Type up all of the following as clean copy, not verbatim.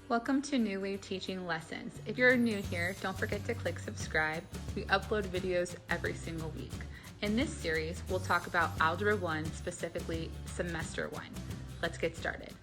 Welcome to New Wave Teaching Lessons. If you're new here, don't forget to click subscribe. We upload videos every single week. In this series, we'll talk about Algebra 1, specifically Semester 1. Let's get started.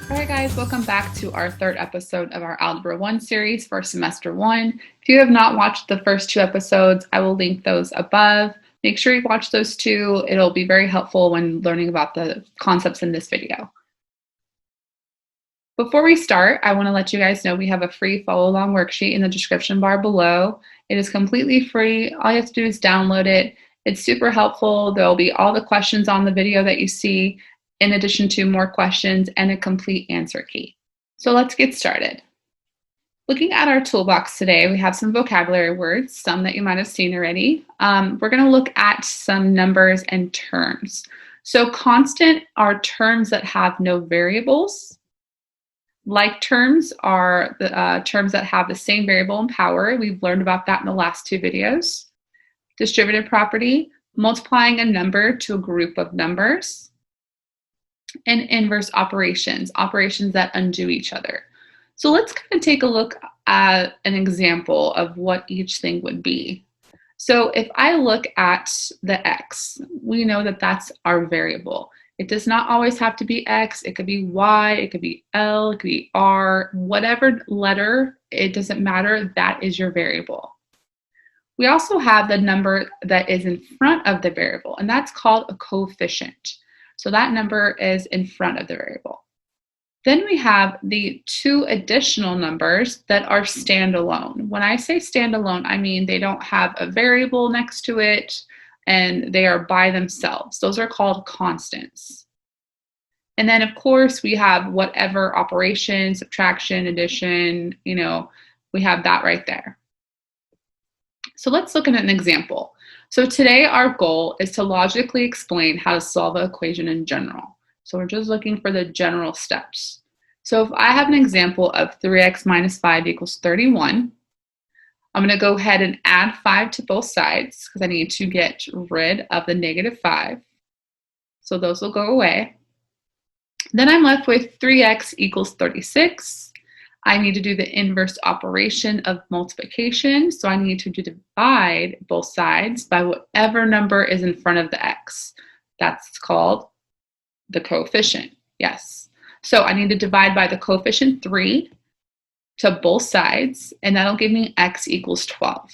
Alright guys, welcome back to our third episode of our Algebra 1 series for Semester 1. If you have not watched the first two episodes, I will link those above. Make sure you watch those two. It'll be very helpful when learning about the concepts in this video. Before we start, I want to let you guys know we have a free follow-along worksheet in the description bar below. It is completely free. All you have to do is download it. It's super helpful. There will be all the questions on the video that you see, in addition to more questions and a complete answer key. So let's get started. Looking at our toolbox today, we have some vocabulary words, some that you might have seen already. We're going to look at some numbers and terms. So constant are terms that have no variables. Like terms are the terms that have the same variable and power. We've learned about that in the last two videos. Distributive property, multiplying a number to a group of numbers. And inverse operations, operations that undo each other. So let's kind of take a look at an example of what each thing would be. So if I look at the x, we know that that's our variable. It does not always have to be x. It could be y, it could be l, it could be r, whatever letter, it doesn't matter, that is your variable. We also have the number that is in front of the variable, and that's called a coefficient. So that number is in front of the variable. Then we have the two additional numbers that are standalone. When I say standalone, I mean they don't have a variable next to it and they are by themselves. Those are called constants. And then of course we have whatever operation, subtraction, addition, we have that right there. So let's look at an example. So today our goal is to logically explain how to solve an equation in general. So we're just looking for the general steps. So if I have an example of 3x minus 5 equals 31, I'm going to go ahead and add 5 to both sides because I need to get rid of the negative 5. So those will go away. Then I'm left with 3x equals 36. I need to do the inverse operation of multiplication. So I need to divide both sides by whatever number is in front of the x. That's called the coefficient. Yes. So I need to divide by the coefficient 3 to both sides, and that'll give me x equals 12.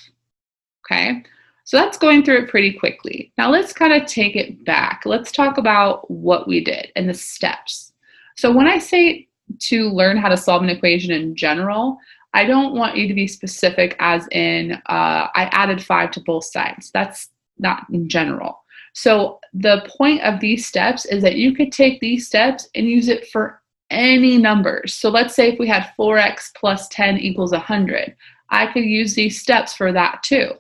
Okay. So that's going through it pretty quickly. Now let's kind of take it back. Let's talk about what we did and the steps. So when I say to learn how to solve an equation in general, I don't want you to be specific as in I added 5 to both sides. That's not in general. So the point of these steps is that you could take these steps and use it for any numbers. So let's say if we had 4x plus 10 equals 100, I could use these steps for that too.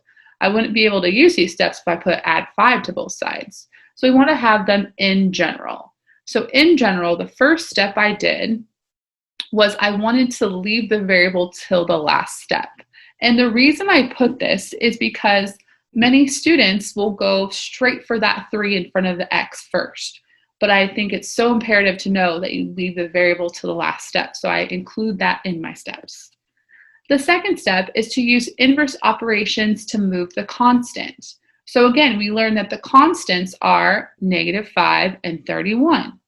I wouldn't be able to use these steps if I put add 5 to both sides. So we want to have them in general. So in general, the first step I did was I wanted to leave the variable till the last step. And the reason I put this is because many students will go straight for that 3 in front of the x first. But I think it's so imperative to know that you leave the variable to the last step. So I include that in my steps. The second step is to use inverse operations to move the constant. So again, we learned that the constants are negative 5 and 31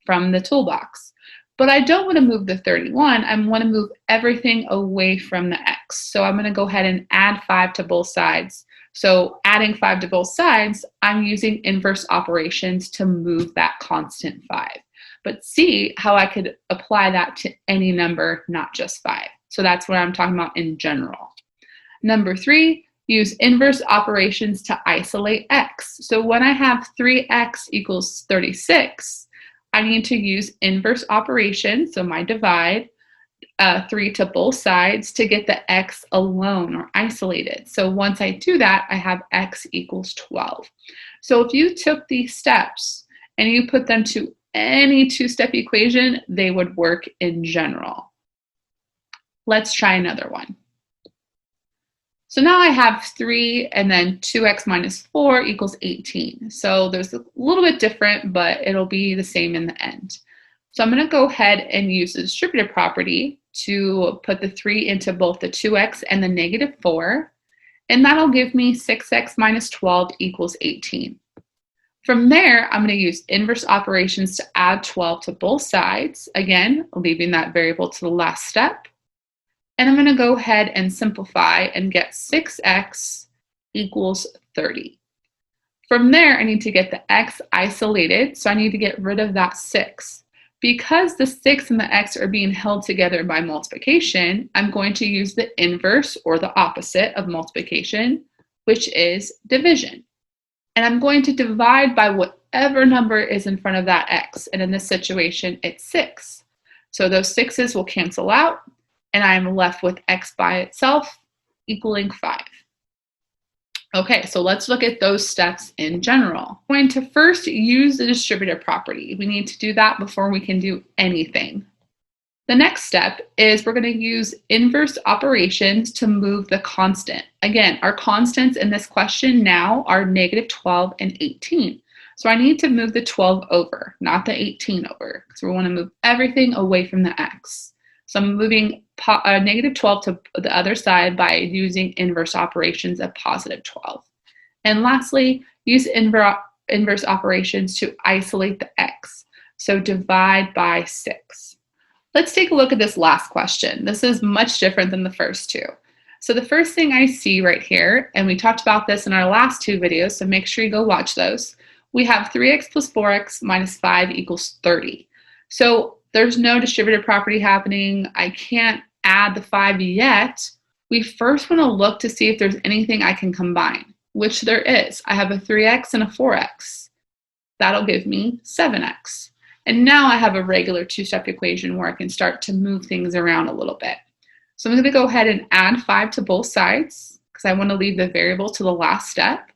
from the toolbox. But I don't want to move the 31, I want to move everything away from the x. So I'm going to go ahead and add 5 to both sides. So adding 5 to both sides, I'm using inverse operations to move that constant 5. But see how I could apply that to any number, not just 5. So that's what I'm talking about in general. Number 3, use inverse operations to isolate x. So when I have 3x equals 36, I need to use inverse operations, so my divide, 3 to both sides to get the x alone or isolated. So once I do that, I have x equals 12. So if you took these steps and you put them to any two-step equation, they would work in general. Let's try another one. So now I have 3 and then 2x minus 4 equals 18. So there's a little bit different, but it'll be the same in the end. So I'm going to go ahead and use the distributive property to put the 3 into both the 2x and the negative 4. And that'll give me 6x minus 12 equals 18. From there, I'm going to use inverse operations to add 12 to both sides. Again, leaving that variable to the last step. And I'm going to go ahead and simplify and get 6x equals 30. From there, I need to get the x isolated, so I need to get rid of that 6. Because the 6 and the x are being held together by multiplication, I'm going to use the inverse or the opposite of multiplication, which is division. And I'm going to divide by whatever number is in front of that x. And in this situation, it's 6. So those 6's will cancel out, and I'm left with x by itself equaling 5. Okay, so let's look at those steps in general. I'm going to first use the distributive property. We need to do that before we can do anything. The next step is we're going to use inverse operations to move the constant. Again, our constants in this question now are negative 12 and 18. So I need to move the 12 over, not the 18 over, because we want to move everything away from the x. So I'm moving negative 12 to the other side by using inverse operations of positive 12. And lastly, use inverse operations to isolate the x. So divide by 6. Let's take a look at this last question. This is much different than the first two. So the first thing I see right here, and we talked about this in our last two videos, so make sure you go watch those. We have 3x plus 4x minus 5 equals 30. So there's no distributive property happening. I can't add the 5 yet. We first want to look to see if there's anything I can combine, which there is. I have a 3x and a 4x. That'll give me 7x. And now I have a regular two-step equation where I can start to move things around a little bit. So I'm going to go ahead and add 5 to both sides because I want to leave the variable to the last step.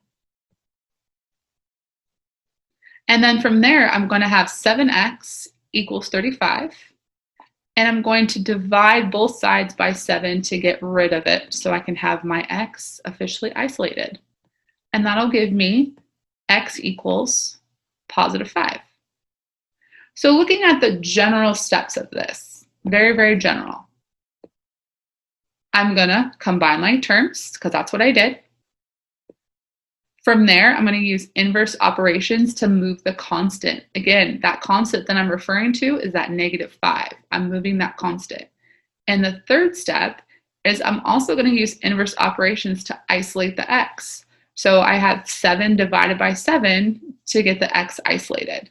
And then from there, I'm going to have 7x equals 35. And I'm going to divide both sides by 7 to get rid of it so I can have my x officially isolated. And that'll give me x equals positive 5. So looking at the general steps of this, very, very general. I'm going to combine like terms because that's what I did. From there, I'm going to use inverse operations to move the constant. Again, that constant that I'm referring to is that negative 5. I'm moving that constant. And the third step is I'm also going to use inverse operations to isolate the x. So I have 7 divided by 7 to get the x isolated.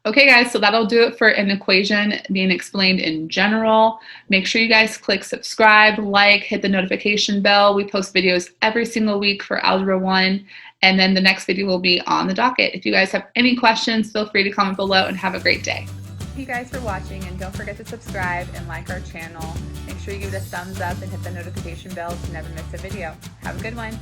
Okay guys, so that'll do it for an equation being explained in general. Make sure you guys click subscribe, like, hit the notification bell. We post videos every single week for Algebra 1, and then the next video will be on the docket. If you guys have any questions, feel free to comment below and have a great day. Thank you guys for watching, and don't forget to subscribe and like our channel. Make sure you give it a thumbs up and hit the notification bell to never miss a video. Have a good one.